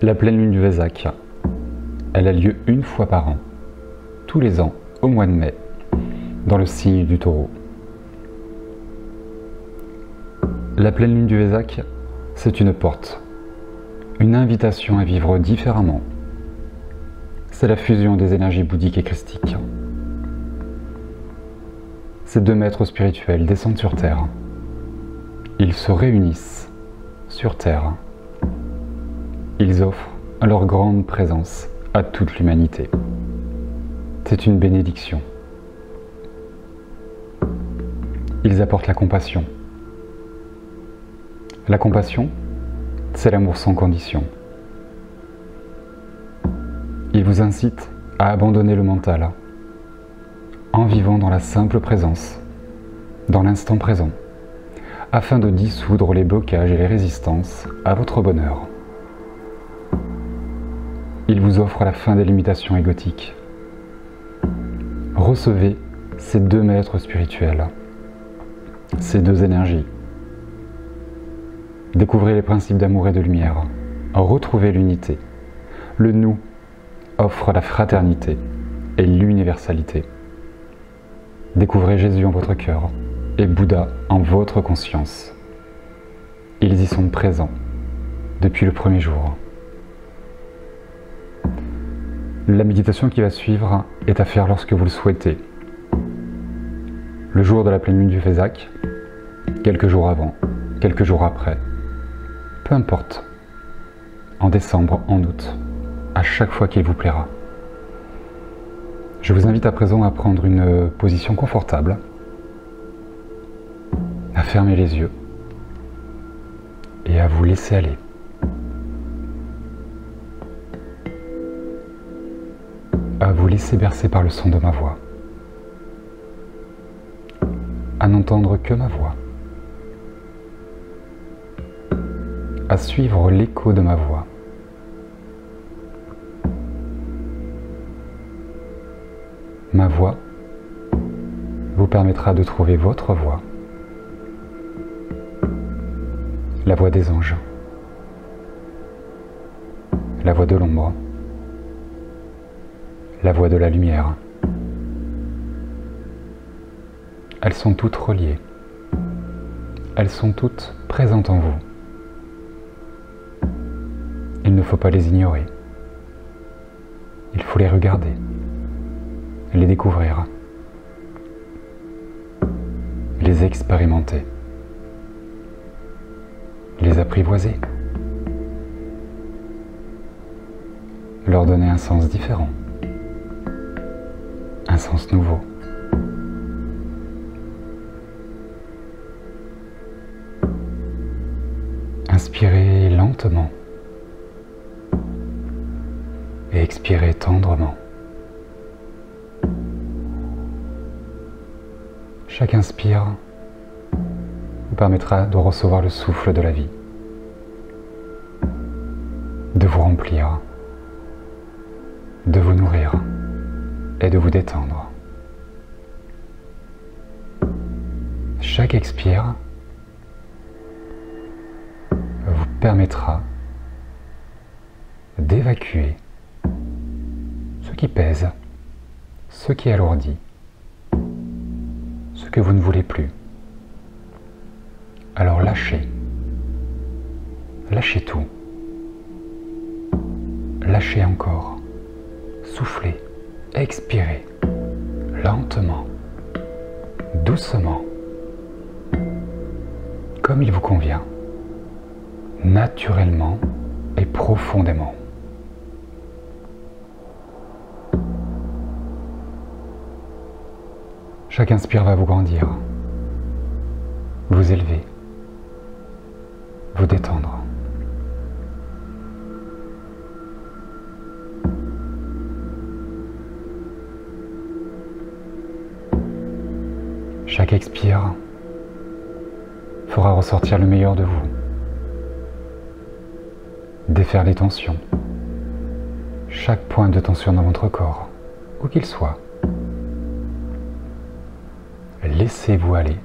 La pleine lune du Vésac, elle a lieu une fois par an, tous les ans, au mois de mai, dans le signe du Taureau. La pleine lune du Vésac, c'est une porte, une invitation à vivre différemment. C'est la fusion des énergies bouddhiques et christiques. Ces deux maîtres spirituels descendent sur Terre. Ils se réunissent sur Terre. Ils offrent leur grande présence à toute l'humanité. C'est une bénédiction. Ils apportent la compassion. La compassion, c'est l'amour sans condition. Ils vous incitent à abandonner le mental en vivant dans la simple présence, dans l'instant présent, afin de dissoudre les blocages et les résistances à votre bonheur. Il vous offre la fin des limitations égotiques. Recevez ces deux maîtres spirituels, ces deux énergies. Découvrez les principes d'amour et de lumière. Retrouvez l'unité. Le nous offre la fraternité et l'universalité. Découvrez Jésus en votre cœur et Bouddha en votre conscience. Ils y sont présents depuis le premier jour. La méditation qui va suivre est à faire lorsque vous le souhaitez. Le jour de la pleine lune du Vésac, quelques jours avant, quelques jours après, peu importe, en décembre, en août, à chaque fois qu'il vous plaira. Je vous invite à présent à prendre une position confortable, à fermer les yeux et à vous laisser aller. À vous laisser bercer par le son de ma voix, à n'entendre que ma voix, à suivre l'écho de ma voix. Ma voix vous permettra de trouver votre voix, la voix des anges, la voix de l'ombre, la voix de la lumière. Elles sont toutes reliées. Elles sont toutes présentes en vous. Il ne faut pas les ignorer. Il faut les regarder, les découvrir, les expérimenter, les apprivoiser, leur donner un sens différent. Un sens nouveau. Inspirez lentement et expirez tendrement. Chaque inspire vous permettra de recevoir le souffle de la vie, de vous remplir, de vous nourrir et de vous détendre. Chaque expire vous permettra d'évacuer ce qui pèse, ce qui alourdit, ce que vous ne voulez plus. Alors lâchez. Lâchez tout. Lâchez encore. Soufflez. Expirez. Lentement. Doucement. Comme il vous convient. Naturellement et profondément. Chaque inspire va vous grandir, vous élever, vous détendre. Chaque expire fera ressortir le meilleur de vous, défaire les tensions, chaque point de tension dans votre corps, où qu'il soit. Laissez-vous aller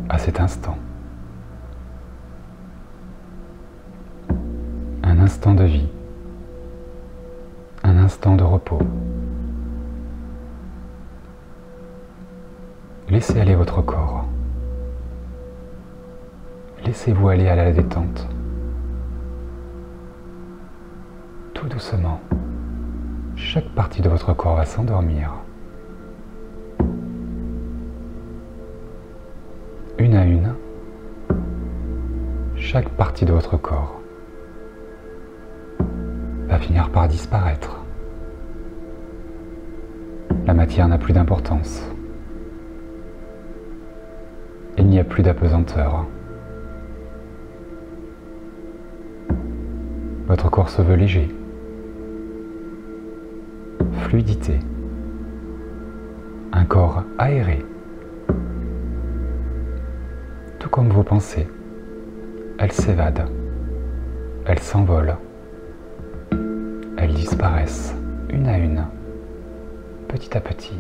à cet instant. Un instant de vie, un instant de repos. Laissez aller votre corps. Laissez-vous aller à la détente. Tout doucement, chaque partie de votre corps va s'endormir. Une à une, chaque partie de votre corps va finir par disparaître. La matière n'a plus d'importance. Il n'y a plus d'apesanteur. Votre corps se veut léger. Fluidité. Un corps aéré. Tout comme vos pensées, elles s'évadent, elles s'envolent, elles disparaissent une à une, petit à petit.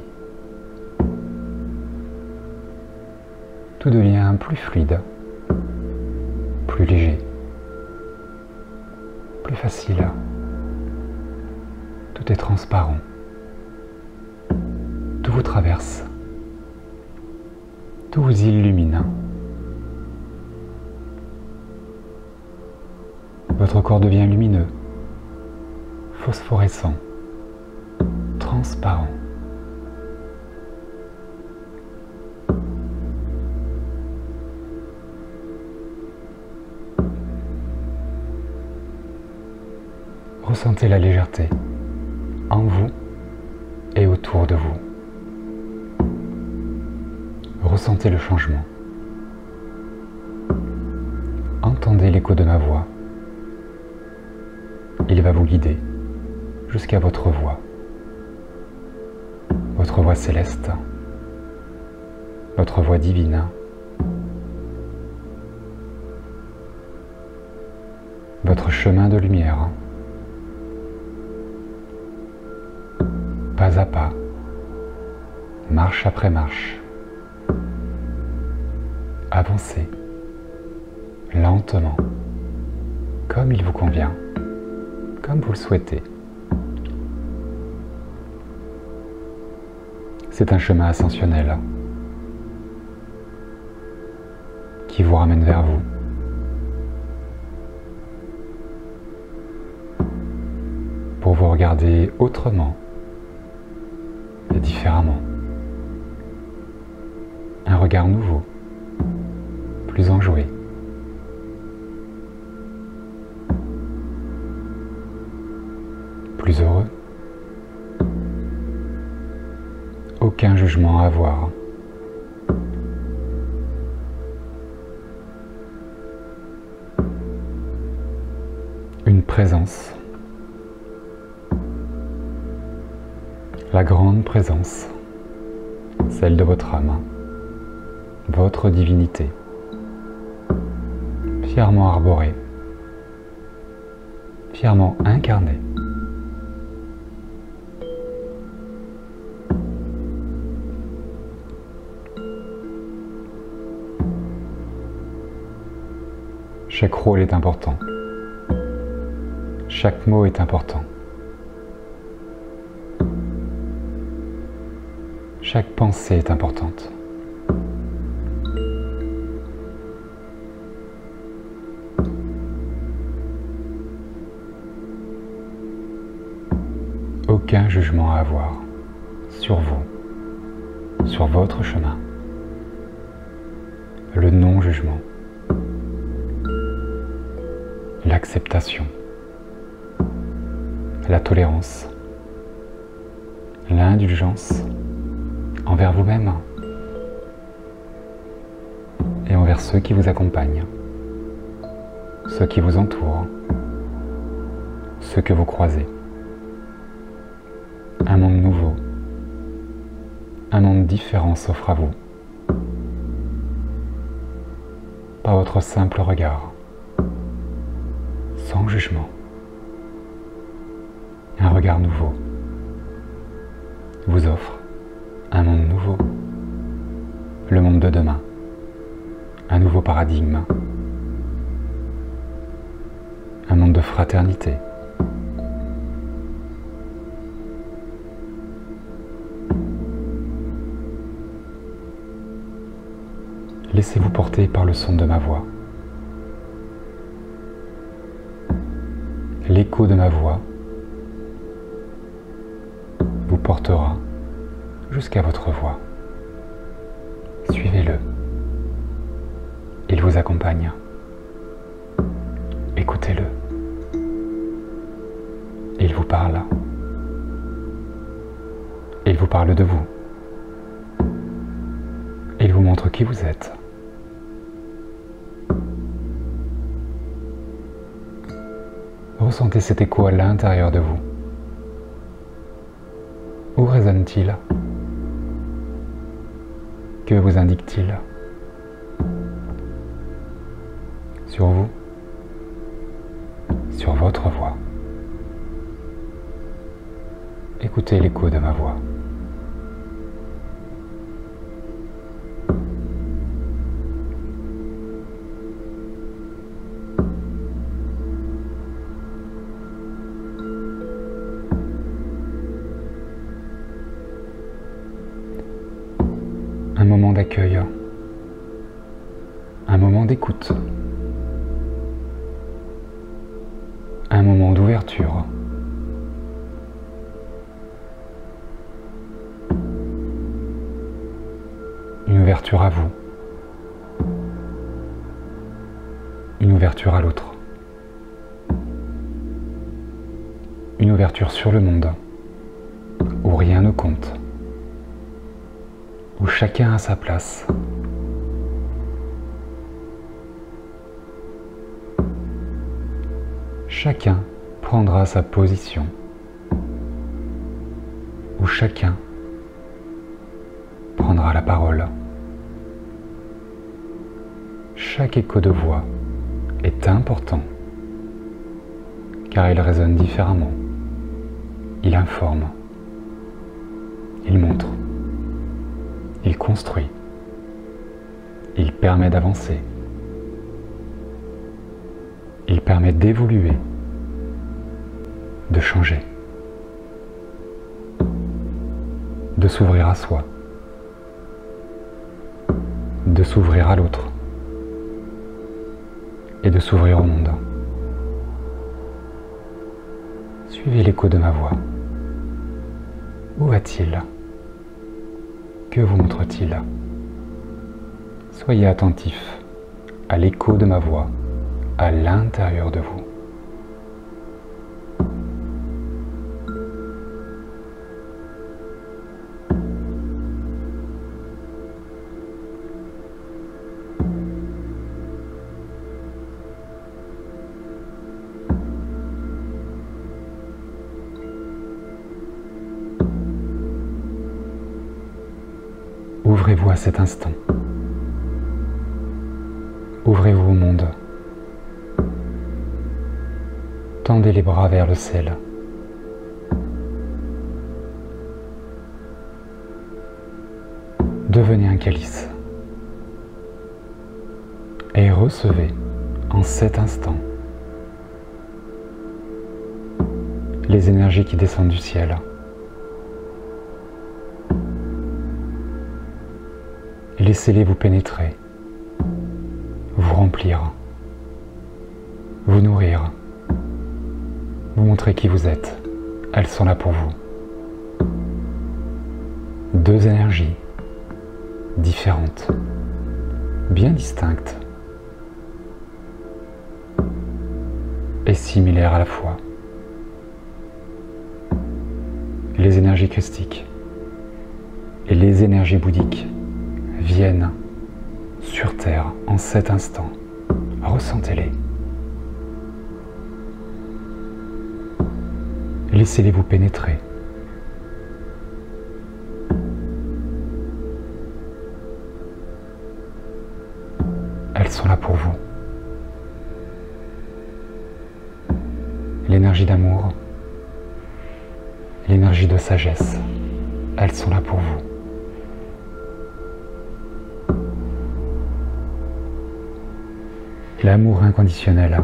Tout devient plus fluide, plus léger, plus facile. Tout est transparent. Tout vous traverse. Tout vous illumine. Votre corps devient lumineux, phosphorescent, transparent. Ressentez la légèreté en vous et autour de vous. Ressentez le changement. Entendez l'écho de ma voix. Il va vous guider jusqu'à votre voix céleste, votre voix divine. Votre chemin de lumière. Pas à pas, marche après marche. Avancez lentement, comme il vous convient, comme vous le souhaitez. C'est un chemin ascensionnel qui vous ramène vers vous. Pour vous regarder autrement et différemment. Un regard nouveau, plus enjoué. Plus heureux. Aucun jugement à avoir. Une présence. La grande présence, celle de votre âme, votre divinité, fièrement arborée, fièrement incarnée. Chaque rôle est important. Chaque mot est important. Chaque pensée est importante. Aucun jugement à avoir sur vous, sur votre chemin. Le non-jugement. L'acceptation. La tolérance. L'indulgence envers vous-même et envers ceux qui vous accompagnent, ceux qui vous entourent, ceux que vous croisez. Un monde nouveau, un monde différent s'offre à vous, par votre simple regard, sans jugement. Un regard nouveau vous offre un monde nouveau, le monde de demain, un nouveau paradigme, un monde de fraternité. Laissez-vous porter par le son de ma voix. L'écho de ma voix vous portera jusqu'à votre voix. Suivez-le. Il vous accompagne. Écoutez-le. Il vous parle. Il vous parle de vous. Il vous montre qui vous êtes. Ressentez cet écho à l'intérieur de vous. Où résonne-t-il? Que vous indique-t-il? Sur vous? Sur votre voix? Écoutez l'écho de ma voix. Un moment d'accueil, un moment d'écoute, un moment d'ouverture. Une ouverture à vous, une ouverture à l'autre, une ouverture sur le monde, où rien ne compte, où chacun a sa place. Chacun prendra sa position, où chacun prendra la parole. Chaque écho de voix est important, car il résonne différemment. Il informe, il montre, il construit, il permet d'avancer, il permet d'évoluer, de changer, de s'ouvrir à soi, de s'ouvrir à l'autre et de s'ouvrir au monde. Suivez l'écho de ma voix. Où va-t-il? Que vous montre-t-il? Soyez attentif à l'écho de ma voix à l'intérieur de vous. Ouvrez-vous à cet instant. Ouvrez-vous au monde. Tendez les bras vers le ciel. Devenez un calice. Et recevez en cet instant les énergies qui descendent du ciel. Laissez-les vous pénétrer, vous remplir, vous nourrir, vous montrer qui vous êtes. Elles sont là pour vous. Deux énergies différentes, bien distinctes et similaires à la fois. Les énergies christiques et les énergies bouddhiques viennent sur Terre en cet instant. Ressentez-les. Laissez-les vous pénétrer. Elles sont là pour vous. L'énergie d'amour, l'énergie de sagesse, elles sont là pour vous. L'amour inconditionnel,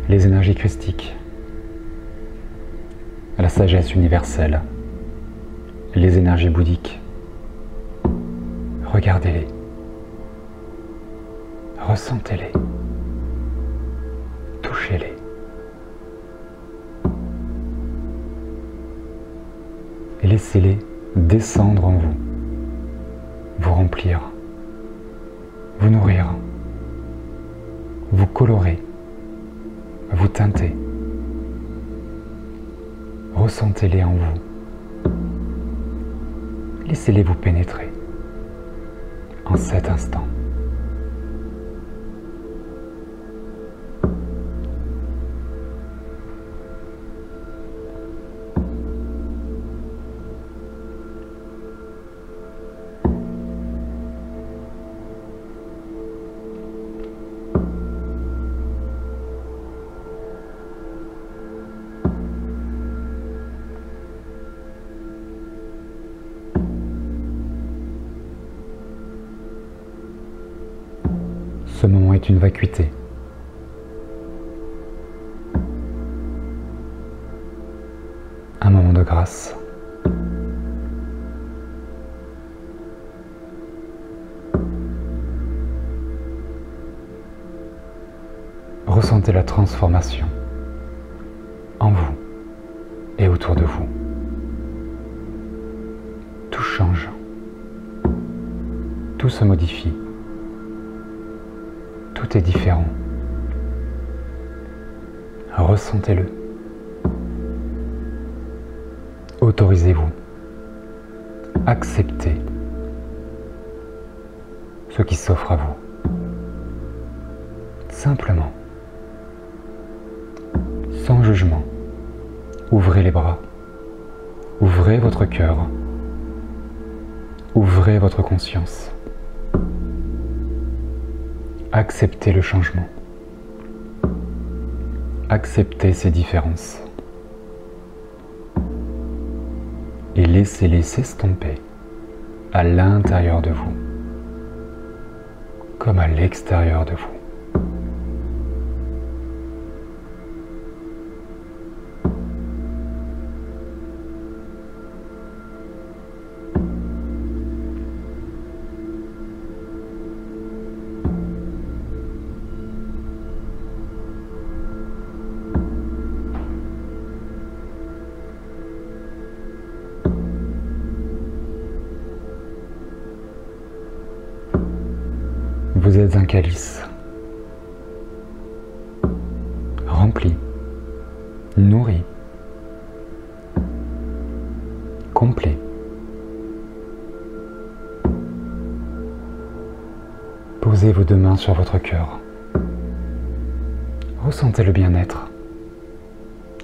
les énergies christiques, la sagesse universelle, les énergies bouddhiques. Regardez-les, ressentez-les, touchez-les. Et laissez-les descendre en vous, vous remplir, vous nourrir, vous colorer, vous teinter. Ressentez-les en vous. Laissez-les vous pénétrer en cet instant. Ce moment est une vacuité. Un moment de grâce. Ressentez la transformation en vous et autour de vous. Tout change. Tout se modifie. Tout est différent. Ressentez-le. Autorisez-vous. Acceptez ce qui s'offre à vous. Simplement. Sans jugement. Ouvrez les bras. Ouvrez votre cœur. Ouvrez votre conscience. Acceptez le changement. Acceptez ces différences. Et laissez-les s'estomper à l'intérieur de vous, comme à l'extérieur de vous. Vous êtes un calice, rempli, nourri, complet. Posez vos deux mains sur votre cœur. Ressentez le bien-être,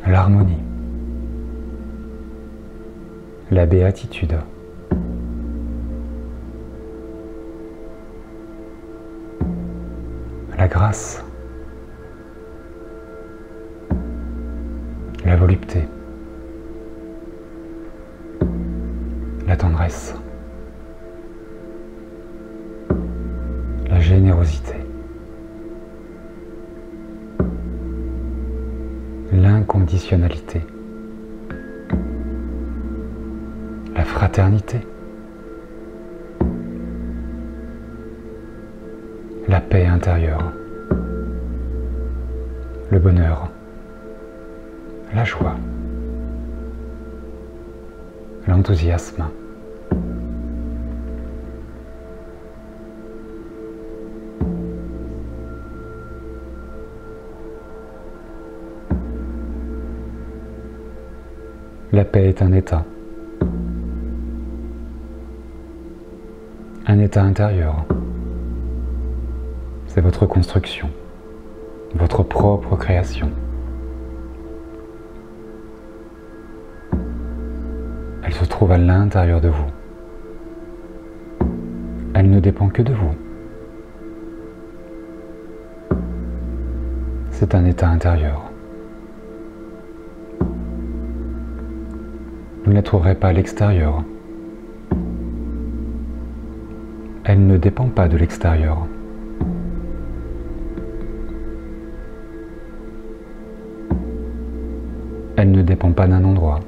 l'harmonie, la béatitude. La grâce, la volupté, la tendresse, la générosité, l'inconditionnalité, la fraternité, la paix intérieure, le bonheur, la joie, l'enthousiasme, la paix est un état intérieur. C'est votre construction, votre propre création. Elle se trouve à l'intérieur de vous. Elle ne dépend que de vous. C'est un état intérieur. Vous ne la trouverez pas à l'extérieur. Elle ne dépend pas de l'extérieur. Elle ne dépend pas d'un endroit,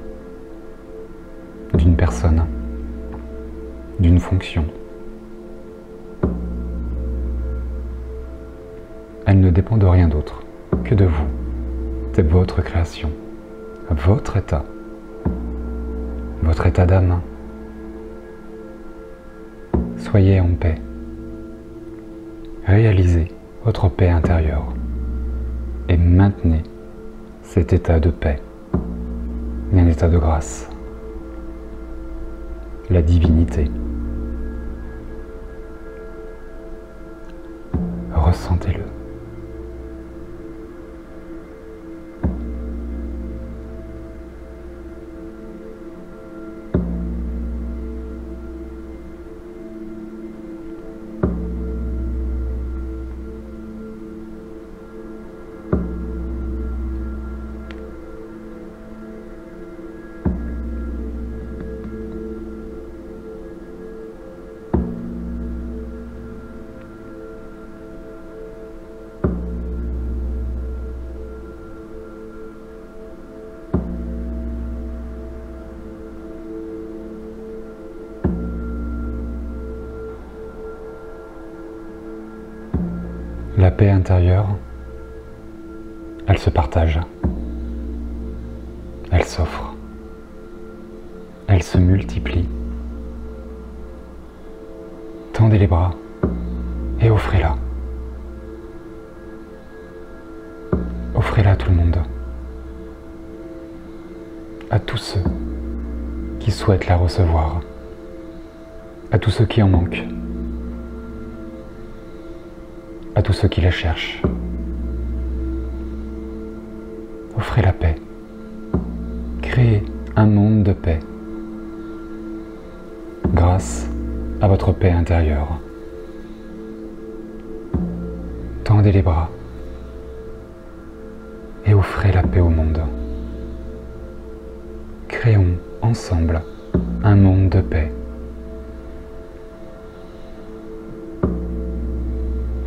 d'une personne, d'une fonction. Elle ne dépend de rien d'autre que de vous. C'est votre création, votre état d'âme. Soyez en paix. Réalisez votre paix intérieure et maintenez cet état de paix, un état de grâce, la divinité. Ressentez-le. La paix intérieure, elle se partage, elle s'offre, elle se multiplie. Tendez les bras et offrez-la. Offrez-la à tout le monde, à tous ceux qui souhaitent la recevoir, à tous ceux qui en manquent, à tous ceux qui la cherchent. Offrez la paix. Créez un monde de paix grâce à votre paix intérieure. Tendez les bras et offrez la paix au monde. Créons ensemble un monde de paix.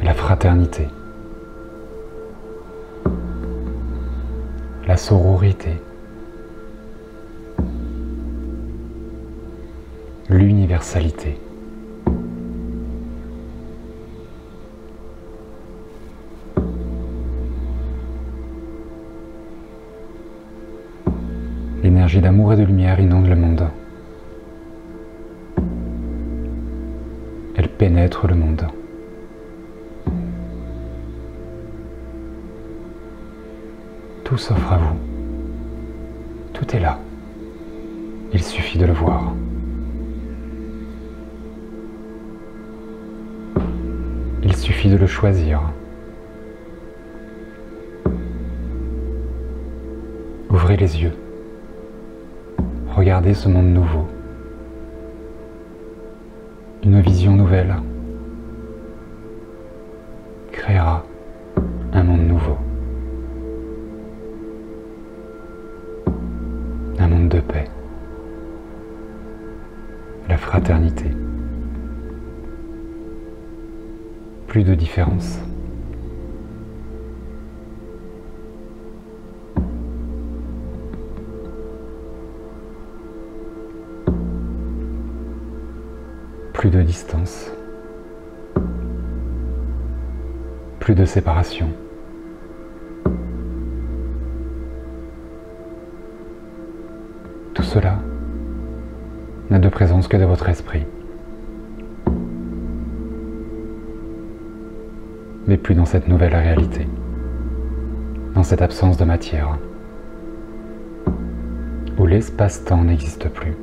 La fraternité, la sororité, l'universalité. L'énergie d'amour et de lumière inonde le monde. Elle pénètre le monde. Tout s'offre à vous. Tout est là. Il suffit de le voir. Il suffit de le choisir. Ouvrez les yeux. Regardez ce monde nouveau. Une vision nouvelle créera un monde nouveau. Un monde de paix, la fraternité, plus de différence. Plus de distance, plus de séparation. Tout cela n'a de présence que de votre esprit, mais plus dans cette nouvelle réalité, dans cette absence de matière, où l'espace-temps n'existe plus.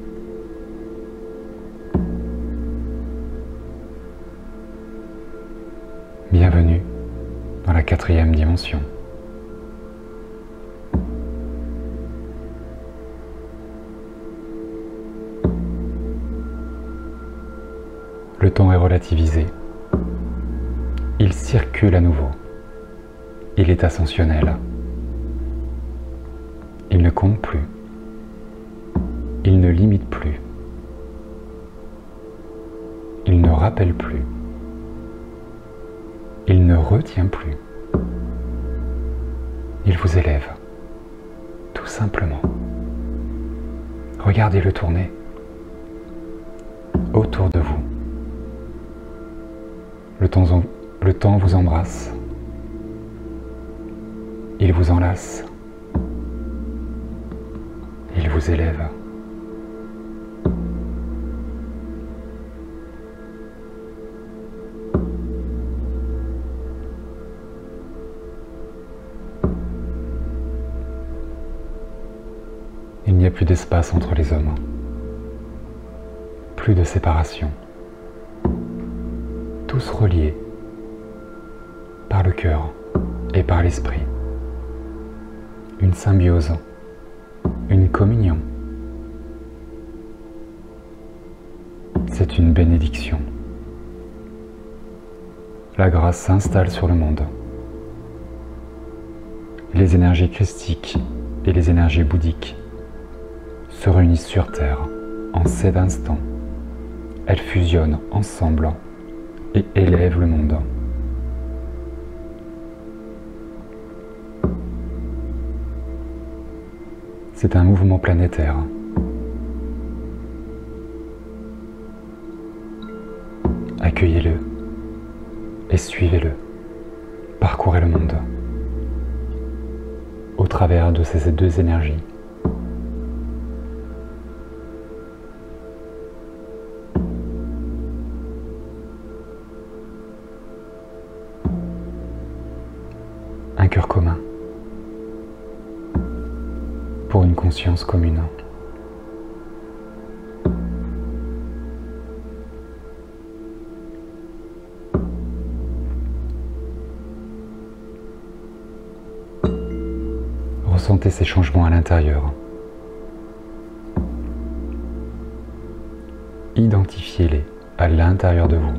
Bienvenue dans la 4e dimension. Le temps est relativisé. Il circule à nouveau. Il est ascensionnel. Il ne compte plus. Il ne limite plus. Il ne rappelle plus. Il ne retient plus. Il vous élève tout simplement. Regardez-le tourner autour de vous. Le temps vous embrasse. Il vous enlace. Il vous élève. Il n'y a plus d'espace entre les hommes. Plus de séparation. Tous reliés par le cœur et par l'esprit. Une symbiose, une communion. C'est une bénédiction. La grâce s'installe sur le monde. Les énergies christiques et les énergies bouddhiques se réunissent sur Terre en cet instant. Elles fusionnent ensemble et élèvent le monde. C'est un mouvement planétaire. Accueillez-le et suivez-le. Parcourez le monde au travers de ces deux énergies. Un cœur commun pour une conscience commune. Ressentez ces changements à l'intérieur. Identifiez-les à l'intérieur de vous.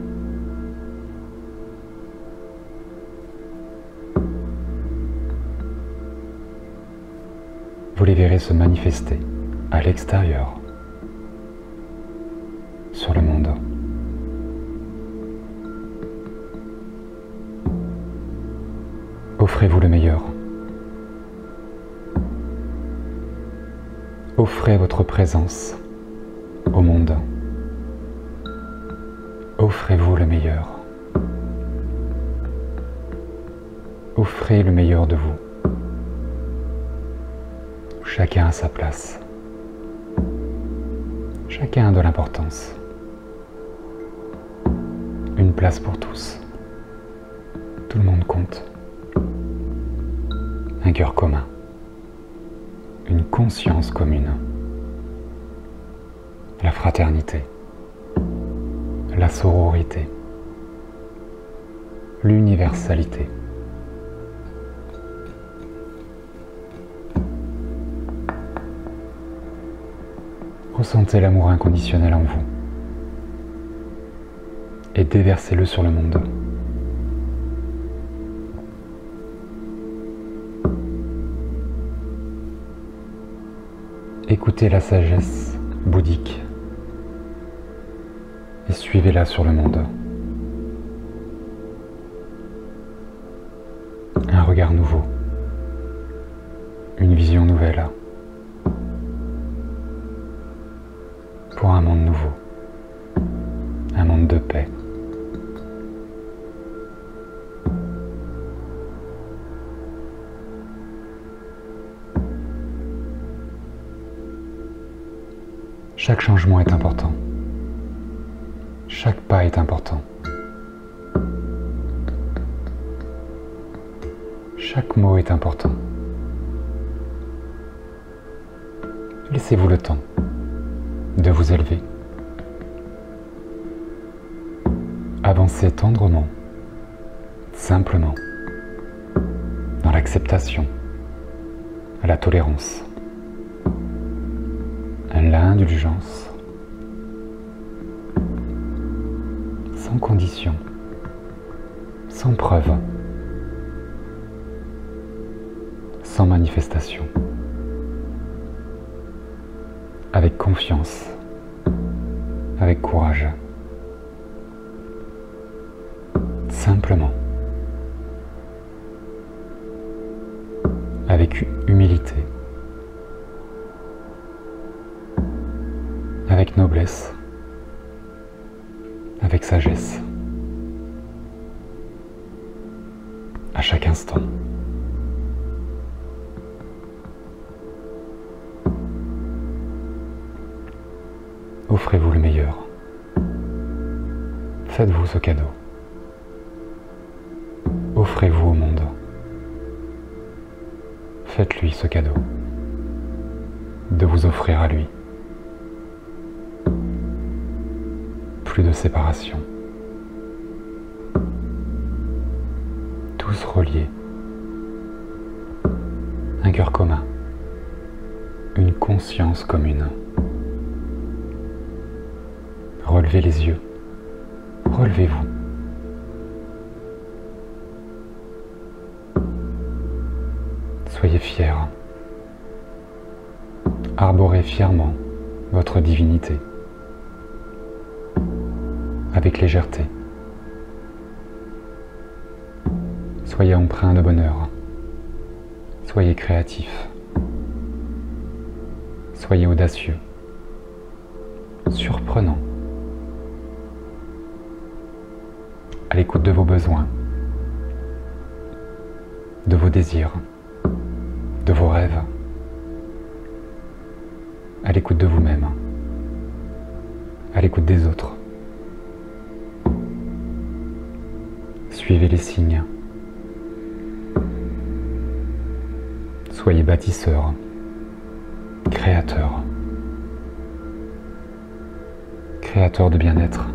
Vous les verrez se manifester à l'extérieur, sur le monde. Offrez-vous le meilleur. Offrez votre présence au monde. Offrez-vous le meilleur. Offrez le meilleur de vous. Chacun a sa place. Chacun a de l'importance. Une place pour tous. Tout le monde compte. Un cœur commun. Une conscience commune. La fraternité. La sororité. L'universalité. Ressentez l'amour inconditionnel en vous et déversez-le sur le monde. Écoutez la sagesse bouddhique et suivez-la sur le monde. Un regard nouveau, une vision nouvelle. Pour un monde nouveau, un monde de paix. Chaque changement est important. Chaque pas est important. Chaque mot est important. Laissez-vous le temps de vous élever. Avancez tendrement, simplement, dans l'acceptation, la tolérance, l'indulgence, sans condition, sans preuve, sans manifestation. Avec confiance, avec courage, simplement, avec humilité, avec noblesse, avec sagesse, à chaque instant. Offrez-vous le meilleur. Faites-vous ce cadeau. Offrez-vous au monde. Faites-lui ce cadeau de vous offrir à lui. Plus de séparation. Tous reliés. Un cœur commun. Une conscience commune. Relevez les yeux. Relevez-vous. Soyez fiers. Arborez fièrement votre divinité. Avec légèreté. Soyez empreint de bonheur. Soyez créatif. Soyez audacieux. Surprenant. À l'écoute de vos besoins, de vos désirs, de vos rêves, à l'écoute de vous-même, à l'écoute des autres. Suivez les signes. Soyez bâtisseurs, créateurs, créateurs de bien-être.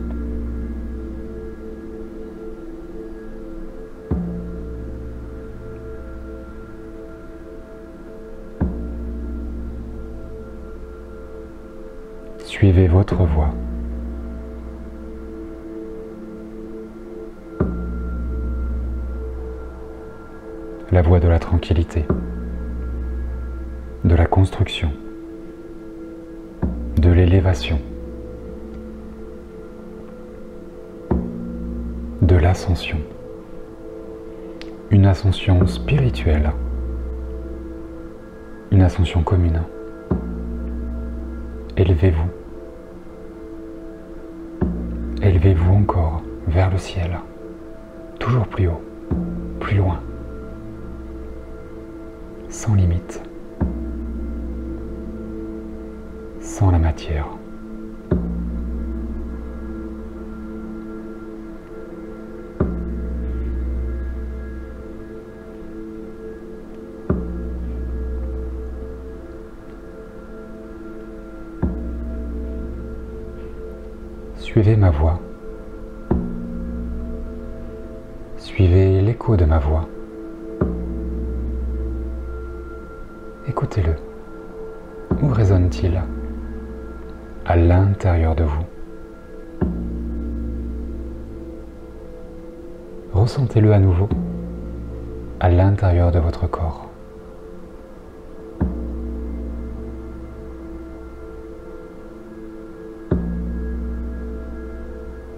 Suivez votre voie. La voie de la tranquillité, de la construction, de l'élévation, de l'ascension. Une ascension spirituelle, une ascension commune. Élevez-vous. Élevez-vous encore vers le ciel, toujours plus haut, plus loin, sans limite, sans la matière. Suivez ma voix. Suivez l'écho de ma voix. Écoutez-le. Où résonne-t-il? À l'intérieur de vous. Ressentez-le à nouveau à l'intérieur de votre corps.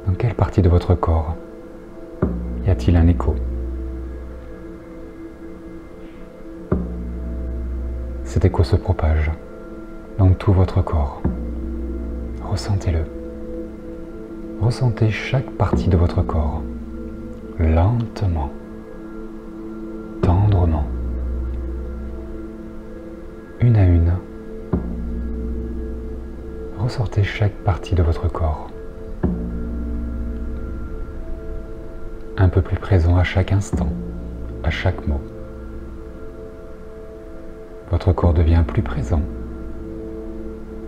Dans quelle partie de votre corps y a-t-il un écho? Cet écho se propage dans tout votre corps. Ressentez-le. Ressentez chaque partie de votre corps, lentement, tendrement, une à une. Ressortez chaque partie de votre corps. Un peu plus présent à chaque instant, à chaque mot. Votre corps devient plus présent.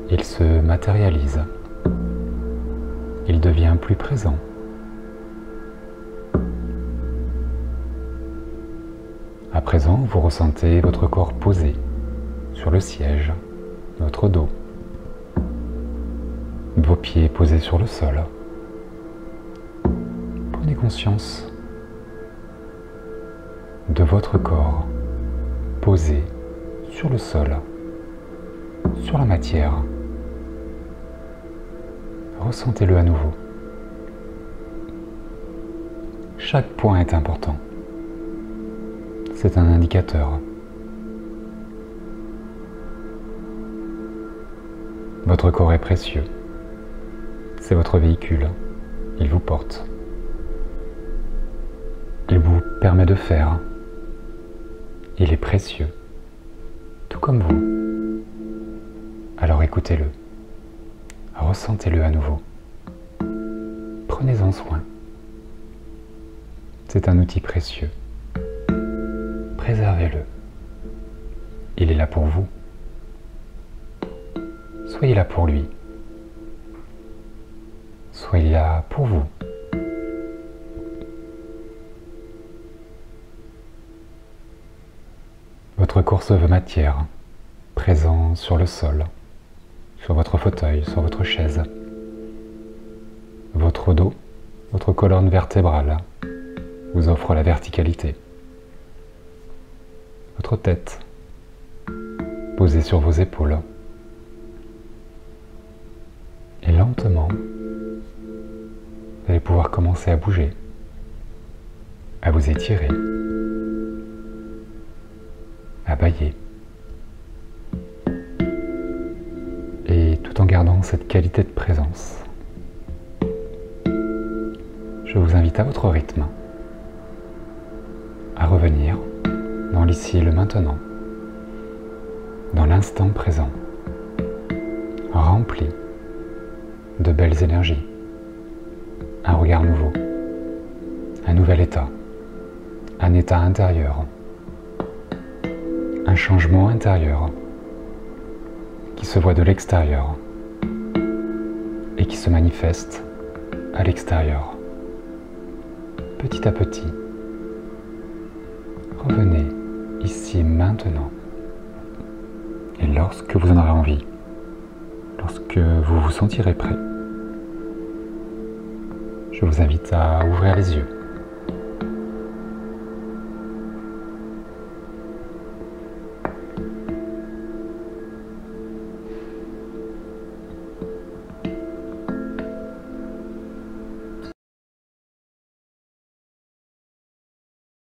Il se matérialise. Il devient plus présent. À présent, vous ressentez votre corps posé sur le siège, votre dos, vos pieds posés sur le sol. Prenez conscience de votre corps posé sur le sol, sur la matière. Ressentez-le à nouveau. Chaque point est important. C'est un indicateur. Votre corps est précieux. C'est votre véhicule. Il vous porte. Il vous permet de faire. Il est précieux, tout comme vous. Alors écoutez-le. Ressentez-le à nouveau. Prenez-en soin. C'est un outil précieux. Préservez-le. Il est là pour vous. Soyez là pour lui. Soyez là pour vous. Votre corps se veut matière, présent sur le sol, sur votre fauteuil, sur votre chaise. Votre dos, votre colonne vertébrale vous offre la verticalité. Votre tête, posée sur vos épaules. Et lentement, vous allez pouvoir commencer à bouger, à vous étirer, à bâiller. Et tout en gardant cette qualité de présence, je vous invite à votre rythme à revenir dans l'ici et le maintenant, dans l'instant présent, rempli de belles énergies, un regard nouveau, un nouvel état, un état intérieur, un changement intérieur qui se voit de l'extérieur et qui se manifeste à l'extérieur. Petit à petit, revenez ici et maintenant. Et lorsque vous en aurez envie, lorsque vous vous sentirez prêt, je vous invite à ouvrir les yeux